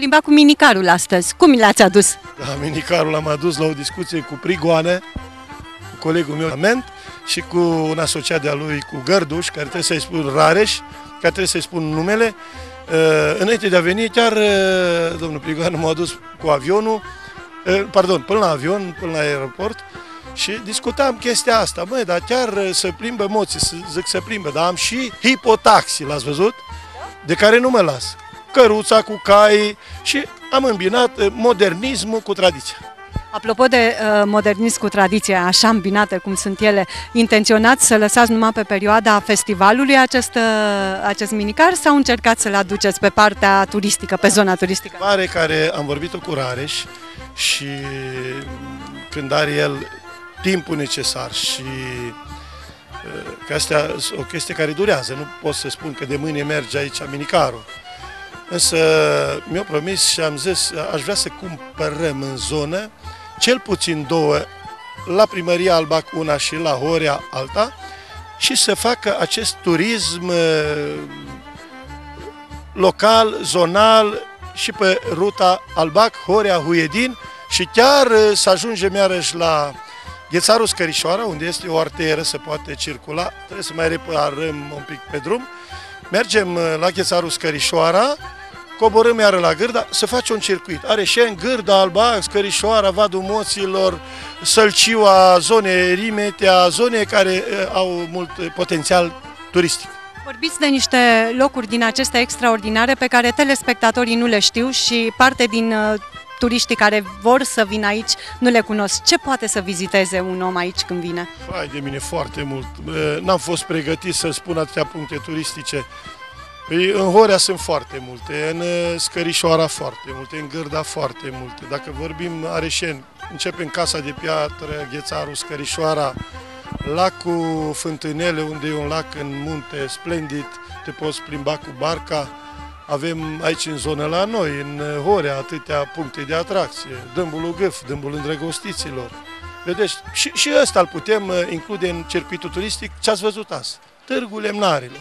plimbat cu minicarul astăzi. Cum l-ați adus? Da, minicarul l-am adus la o discuție cu Prigoane, cu colegul meu Ament și cu un asociat de-a lui, cu Gărduș, care trebuie să-i spun Rareș, care trebuie să-i spun numele. Înainte de a veni, chiar domnul Prigoane m-a adus cu avionul, până la avion, până la aeroport și discutam chestia asta. Măi, dar chiar să plimbă moții, zic să plimbă, dar am și hipotaxi, l-ați văzut? De care nu mă las. Căruța cu cai și am îmbinat modernismul cu tradiția. Apropo de modernism cu tradiție, așa îmbinate cum sunt ele, intenționați să lăsați numai pe perioada festivalului acest minicar sau încercați să-l aduceți pe partea turistică, pe zona turistică? Mare care am vorbit-o cu Rareș și când are el timpul necesar și că asta o chestie care durează, nu pot să spun că de mâine merge aici minicarul. Însă mi-a promis și am zis, aș vrea să cumpărăm în zonă cel puțin două, la Primăria Albac una și la Horea alta, și să facă acest turism local, zonal și pe ruta Albac, Horea, Huedin și chiar să ajungem iarăși la Ghețarul Scărișoara, unde este o arteră, se poate circula, trebuie să mai reparăm un pic pe drum. Mergem la Ghețarul Scărișoara, coborâm iară la Gârda, să face un circuit. Areșeni, Gârda, Albac, Scărișoara, Vadul Moților, Sălciua, zone Rimetea, zone care au mult potențial turistic. Vorbiți de niște locuri din acestea extraordinare pe care telespectatorii nu le știu și parte din turiștii care vor să vină aici nu le cunosc. Ce poate să viziteze un om aici când vine? Hai de mine, foarte mult. N-am fost pregătit să spun atâtea puncte turistice. În Horea sunt foarte multe, în Scărișoara foarte multe, în Gârda foarte multe. Dacă vorbim Areșeni, începem Casa de Piatră, Ghețarul, Scărișoara, lacul Fântânele, unde e un lac în munte splendid, te poți plimba cu barca. Avem aici în zonă la noi, în Horea, atâtea puncte de atracție, Dâmbul Gâf, Dâmbul Îndrăgostiților. Vedeți, și ăsta îl putem include în circuitul turistic, ce ați văzut azi, Târgul Lemnarilor.